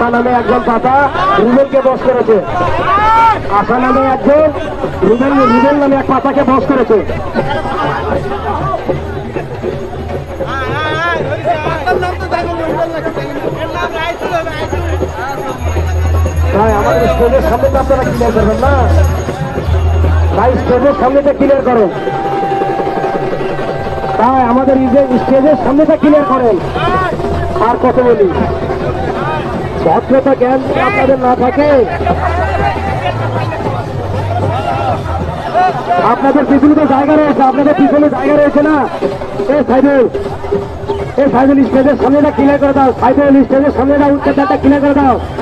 আশা নামে একজন পাতা রুবেলকে বস করেছে। আশা নামে একজন রুবেল নামে এক পাতাকে বস করেছে। ভাই আমাদের স্টেজের সামনে তো আপনারা ক্লিয়ার করবেন না ভাই, স্টেজের সামনেটা ক্লিয়ার করেন ভাই, আমাদের স্টেজের সামনেটা ক্লিয়ার করেন। আর কত বলি, ভদ্রতা জ্ঞান যদি আপনাদের না থাকে, আপনাদের পিছনে তো জায়গা রয়েছে, আপনাদের পিছনে জায়গা রয়েছে না। সাইদুল স্টেজের সামনেটা ক্লিয়ার করে দাও, সাইদুল স্টেজের সামনেটা উচ্চতাটা ক্লিয়ার করে দাও।